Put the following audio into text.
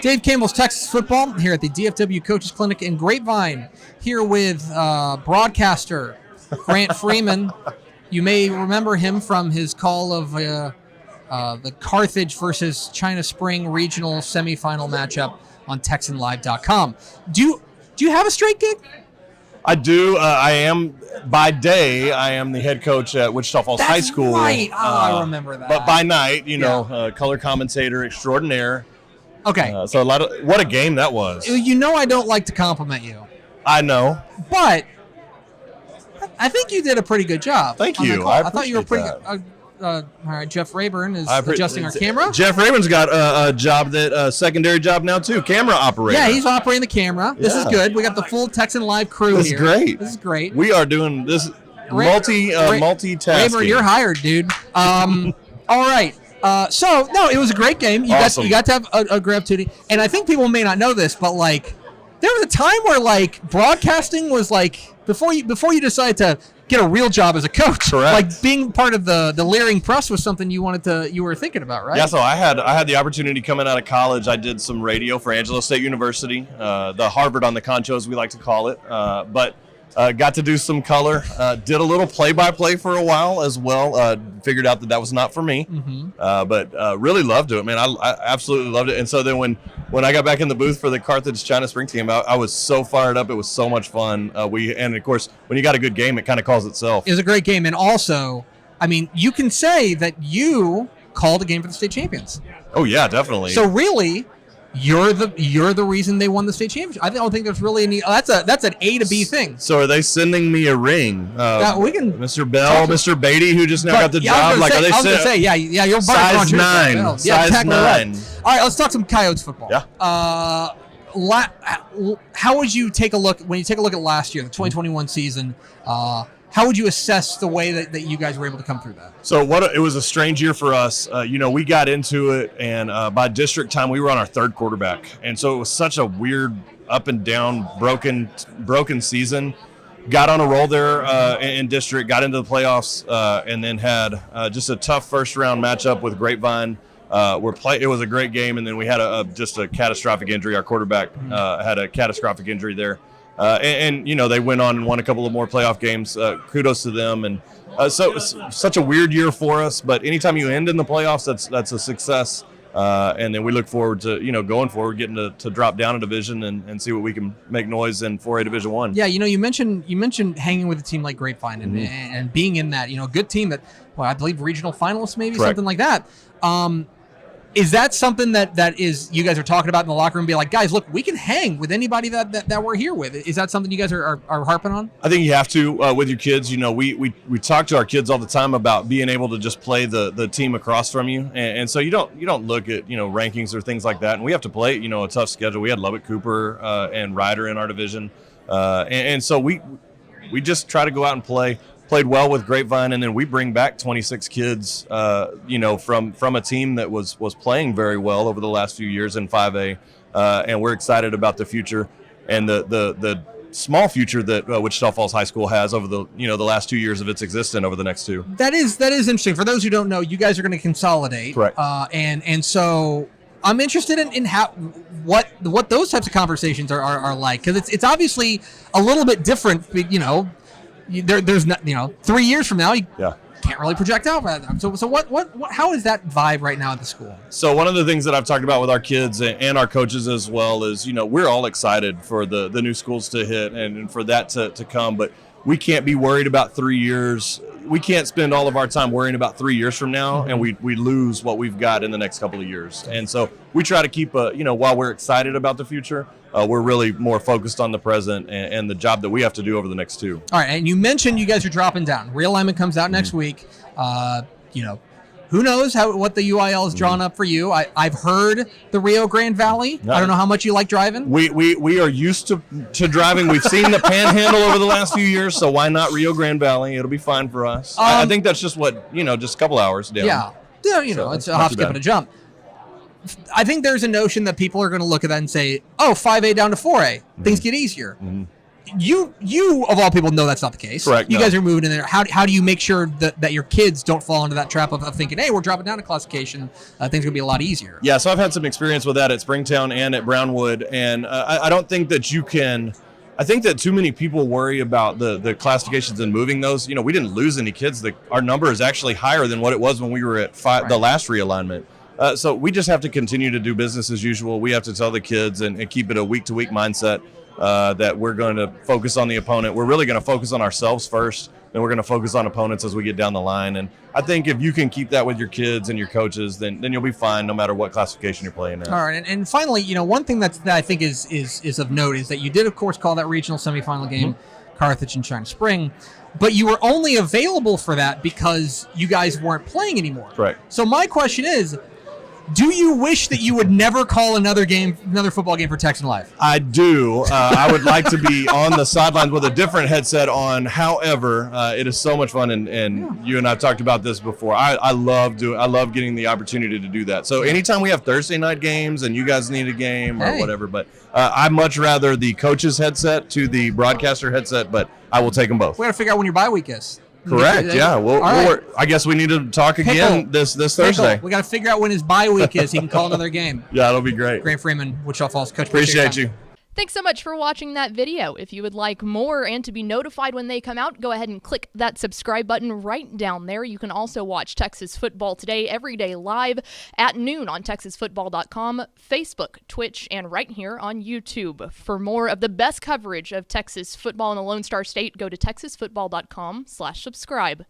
Dave Campbell's Texas Football here at the DFW Coaches Clinic in Grapevine. Here with broadcaster Grant Freeman. You may remember him from his call of the Carthage versus China Spring regional semifinal matchup on TexanLive.com. Do you have a straight gig? I do. I am, by day, I am the head coach at Wichita Falls High School. Right. I remember that. But by night, color commentator extraordinaire. Okay. So what a game that was. You know I don't like to compliment you. I know. But I think you did a pretty good job. Thank you. I thought you were pretty good. All right, Jeff Rayburn is adjusting our camera. Jeff Rayburn's got a job secondary job now too, camera operator. Yeah, he's operating the camera. This is good. We got the full Texan Live crew here. This is great. We are doing this multitasking. Rayburn, you're hired, dude. All right. It was a great game. Awesome. You got to have a great opportunity. And I think people may not know this, but there was a time where broadcasting was before you decide to get a real job as a coach. Correct. Being part of the Leering Press was something you were thinking about, right? Yeah, so I had the opportunity coming out of college. I did some radio for Angelo State University, the Harvard on the Concho, as we like to call it. But got to do some color. Did a little play-by-play for a while as well. Figured out that was not for me. Mm-hmm. But really loved it, man. I absolutely loved it. And so then when I got back in the booth for the Carthage China Spring team, I was so fired up. It was so much fun. And of course, when you got a good game, it kind of calls itself. It was a great game. And also, I mean, you can say that you called a game for the state champions. Oh, yeah, definitely. So really, you're the reason they won the state championship. I don't think there's really any. That's an A to B thing. So are they sending me a ring? We can. Mr. Bell, Mr. Beatty, who just now got the job. I was going to say, you're size 9. Size 9. Right. All right, let's talk some Coyotes football. Yeah. How would you take a look when you take a look at last year, the 2021 season? How would you assess the way that you guys were able to come through that? So it was a strange year for us. We got into it, and by district time, we were on our third quarterback. And so it was such a weird up and down, broken season. Got on a roll there in district, got into the playoffs, and then had just a tough first-round matchup with Grapevine. It was a great game, and then we had just a catastrophic injury. Our quarterback had a catastrophic injury there. And they went on and won a couple of more playoff games. Kudos to them. And so it's such a weird year for us. But anytime you end in the playoffs, that's a success. And then we look forward to going forward, getting to drop down a division and see what we can make noise in 4A Division I. Yeah, you mentioned hanging with a team like Grapevine and being in that good team that I believe regional finalists maybe. Correct. Something like that. Is that something that is you guys are talking about in the locker room? Be like, guys, look, we can hang with anybody that we're here with. Is that something you guys are harping on? I think you have to with your kids. We talk to our kids all the time about being able to just play the team across from you, and so you don't look at rankings or things like that. And we have to play a tough schedule. We had Lubbock Cooper and Ryder in our division, and so we just try to go out and play. Played well with Grapevine, and then we bring back 26 kids, from a team that was playing very well over the last few years in 5A, and we're excited about the future and the small future that Wichita Falls High School has over the last 2 years of its existence over the next 2. That is interesting. For those who don't know, you guys are going to consolidate, correct? And so I'm interested in how what those types of conversations are like, because it's obviously a little bit different, There's not, 3 years from now, you can't really project out. So what? How is that vibe right now at the school? So one of the things that I've talked about with our kids and our coaches as well is, we're all excited for the new schools to hit and for that to come, but we can't be worried about 3 years. We can't spend all of our time worrying about 3 years from now, and we lose what we've got in the next couple of years. And so we try to keep, while we're excited about the future, we're really more focused on the present and the job that we have to do over the next 2. All right, and you mentioned you guys are dropping down. Realignment comes out next week. Who knows what the UIL has drawn up for you? I've heard the Rio Grande Valley. I don't know how much you like driving. We are used to driving. We've seen the Panhandle over the last few years, so why not Rio Grande Valley? It'll be fine for us. I think that's just just a couple hours down. Yeah, it's a hop, skip, and a jump. I think there's a notion that people are going to look at that and say, oh, 5A down to 4A. Things get easier. you of all people know that's not the case. Correct. You guys are moving in there. How do you make sure that your kids don't fall into that trap of thinking, hey, we're dropping down a classification, things are gonna be a lot easier? Yeah, so I've had some experience with that at Springtown and at Brownwood, and I don't think that you can. I think that too many people worry about the classifications and moving those. We didn't lose any kids. Our number is actually higher than what it was when we were at the last realignment. So we just have to continue to do business as usual. We have to tell the kids and keep it a week-to-week mindset that we're going to focus on the opponent. We're really going to focus on ourselves first, and we're going to focus on opponents as we get down the line. And I think if you can keep that with your kids and your coaches, then you'll be fine no matter what classification you're playing at. All right, and finally, one thing that I think is of note is that you did, of course, call that regional semifinal game, Carthage and China Spring, but you were only available for that because you guys weren't playing anymore. Correct. So my question is, do you wish that you would never call another football game for Texan Life? I do. I would like to be on the sidelines with a different headset on. However, it is so much fun, and you and I have talked about this before. I love getting the opportunity to do that. So anytime we have Thursday night games and you guys need a game or whatever, but I'd much rather the coach's headset to the broadcaster headset, but I will take them both. We got to figure out when your bye week is. Correct. Yeah. Well, I guess we need to talk again this Thursday. We got to figure out when his bye week is. He can call another game. Yeah, it'll be great. Grant Freeman, Wichita Falls coach. Appreciate you. Thanks so much for watching that video. If you would like more and to be notified when they come out, go ahead and click that subscribe button right down there. You can also watch Texas Football Today every day live at noon on TexasFootball.com, Facebook, Twitch, and right here on YouTube. For more of the best coverage of Texas football in the Lone Star State, go to TexasFootball.com/subscribe.